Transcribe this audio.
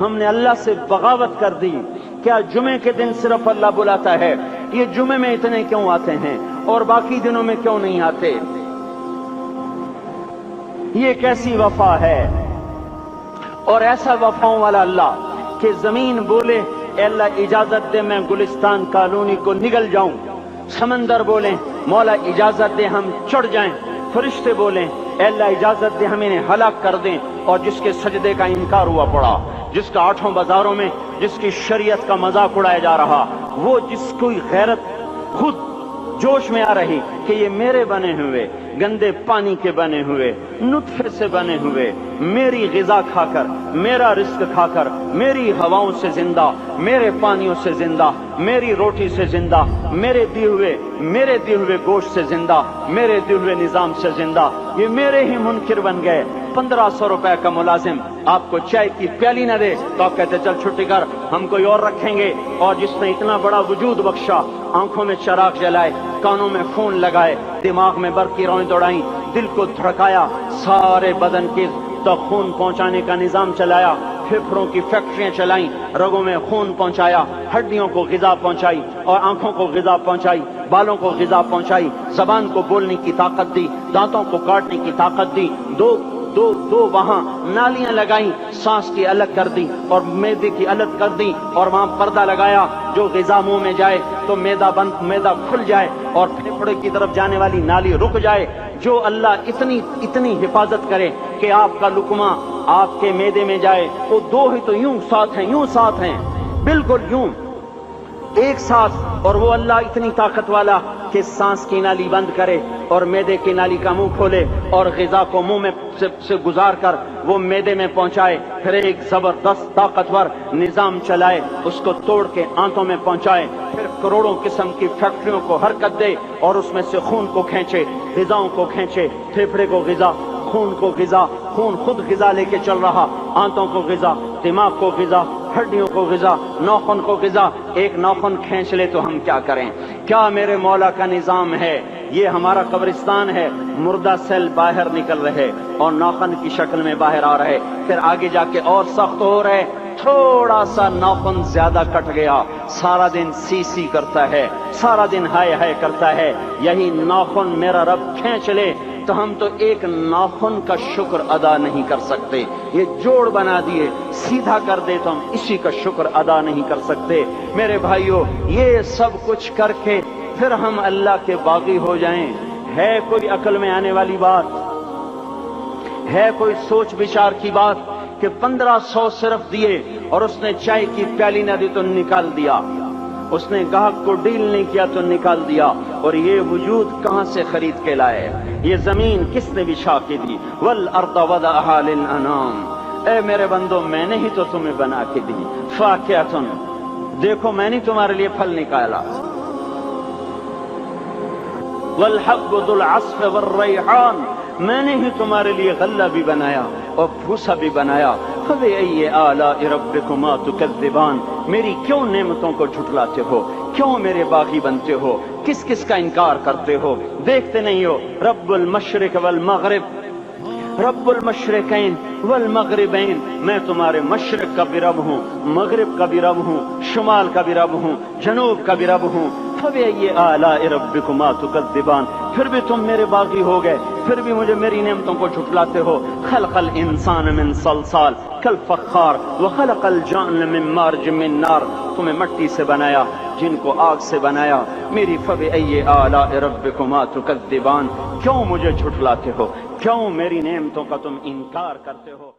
ہم نے اللہ سے بغاوت کر دی. کیا جمعے کے دن صرف اللہ بلاتا ہے؟ یہ جمعے میں اتنے کیوں آتے ہیں اور باقی دنوں میں کیوں نہیں آتے؟ یہ کیسی وفا ہے؟ اور ایسا وفاؤں والا اللہ کہ زمین بولے اے اللہ اجازت دے میں گلستان کالونی کو نگل جاؤں، سمندر بولیں مولا اجازت دے ہم چڑھ جائیں، فرشتے بولیں اے اللہ اجازت دے ہم انہیں ہلاک کر دیں، اور جس کے سجدے کا انکار ہوا پڑا، جس کا آٹھوں بازاروں میں جس کی شریعت کا مذاق اڑایا جا رہا، وہ جس کوئی غیرت خود جوش میں آ رہی کہ یہ میرے بنے ہوئے گندے پانی کے بنے ہوئے نطفے سے بنے ہوئے میری غذا کھا کر، میرا رزق کھا کر، میری ہواؤں سے زندہ، میرے پانیوں سے زندہ، میری روٹی سے زندہ، میرے دیے ہوئے گوشت سے زندہ، میرے دیے ہوئے نظام سے زندہ، یہ میرے ہی منکر بن گئے. 1500 روپے کا ملازم آپ کو چائے کی پیالی نہ دے تو آپ کہتے چل چھٹی کر، ہم کوئی اور رکھیں گے. اور جس نے اتنا بڑا وجود بخشا، آنکھوں میں چراغ جلائے، کانوں میں خون لگائے، دماغ میں برق کی روئیں دوڑائیں، دل کو دھڑکایا، سارے بدن کے تو خون پہنچانے کا نظام چلایا، پھیپھڑوں کی فیکٹریاں چلائیں، رگوں میں خون پہنچایا، ہڈیوں کو غذا پہنچائی اور آنکھوں کو غذا پہنچائی، بالوں کو غذا پہنچائی، زبان کو بولنے کی طاقت دی، دانتوں کو کاٹنے کی طاقت دی، دو وہاں نالیاں لگائیں، سانس کی الگ کر دی اور معدے کی الگ کر دی، اور وہاں پردہ لگایا جو غذا منہ میں جائے تو معدہ کھل جائے اور پھیپھڑے کی طرف جانے والی نالی رک جائے. جو اللہ اتنی حفاظت کرے کہ آپ کا لقمہ آپ کے معدے میں جائے، وہ دو ہی تو یوں ساتھ ہیں بالکل یوں ایک ساتھ. اور وہ اللہ اتنی طاقت والا کہ سانس کی نالی بند کرے اور معدے کی نالی کا منہ کھولے اور غذا کو منہ میں سے گزار کر وہ معدے میں پہنچائے، پھر ایک زبردست طاقتور نظام چلائے، اس کو توڑ کے آنتوں میں پہنچائے، پھر کروڑوں قسم کی فیکٹریوں کو حرکت دے اور اس میں سے خون کو کھینچے، غذاؤں کو کھینچے، پھیپھڑے کو غذا، خون کو غذا، خون خود غذا لے کے چل رہا، آنتوں کو غذا، دماغ کو غذا، ہڈیوں کو غذا، ناخن کو غذا. ایک ناخن کھینچ لے تو ہم کیا کریں؟ کیا میرے مولا کا نظام ہے؟ یہ ہمارا قبرستان ہے، مردہ سیل باہر نکل رہے اور ناخن کی شکل میں باہر آ رہے، پھر آگے جا کے اور سخت ہو رہے. تھوڑا سا ناخن زیادہ کٹ گیا، سارا دن سی کرتا ہے، سارا دن ہائے کرتا ہے. یہی ناخن میرا رب کھینچ لے تو ہم تو ایک ناخن کا شکر ادا نہیں کر سکتے. یہ جوڑ بنا دیے، سیدھا کر دے تو ہم اسی کا شکر ادا نہیں کر سکتے. میرے بھائیو، یہ سب کچھ کر کے پھر ہم اللہ کے باغی ہو جائیں، ہے کوئی عقل میں آنے والی بات؟ ہے کوئی سوچ بچار کی بات کہ 1500 صرف دیے اور اس نے چائے کی پیالی نہ دی تو نکال دیا، اس نے گاہک کو ڈیل نہیں کیا تو نکال دیا؟ اور یہ وجود کہاں سے خرید کے لائے؟ یہ زمین کس نے بچھا کے دی؟ والارض وضعها للانام. اے میرے بندو، میں نے ہی تو تمہیں بنا کے دی. فاکہۃ، دیکھو میں نے تمہارے لیے پھل نکالا. والحب ذو العصف والریحان، میں نے ہی تمہارے لیے غلہ بھی بنایا اور بھوسا بھی بنایا. فبأي آلاء ربكما تكذبان، میری کیوں نعمتوں کو جھٹلاتے ہو؟ کیوں میرے باغی بنتے ہو؟ کس کا انکار کرتے ہو؟ دیکھتے نہیں ہو رب المشرق والمغرب، رب المشرقین والمغربین، میں تمہارے مشرق کا بھی رب ہوں، مغرب کا بھی رب ہوں، شمال کا بھی رب ہوں، جنوب کا بھی رب ہوں. فبأي آلاء ربكما تكذبان، پھر بھی تم میرے باغی ہو گئے، پھر بھی مجھے میری نعمتوں کو جھٹلاتے ہو. خلق الانسان من صلصال کالفخار وخلق الجان من مارج من نار، تمہیں مٹی سے بنایا، جن کو آگ سے بنایا. میری فبأي آلاء ربكما تكذبان، کیوں مجھے جھٹلاتے ہو؟ کیوں میری نعمتوں کا تم انکار کرتے ہو؟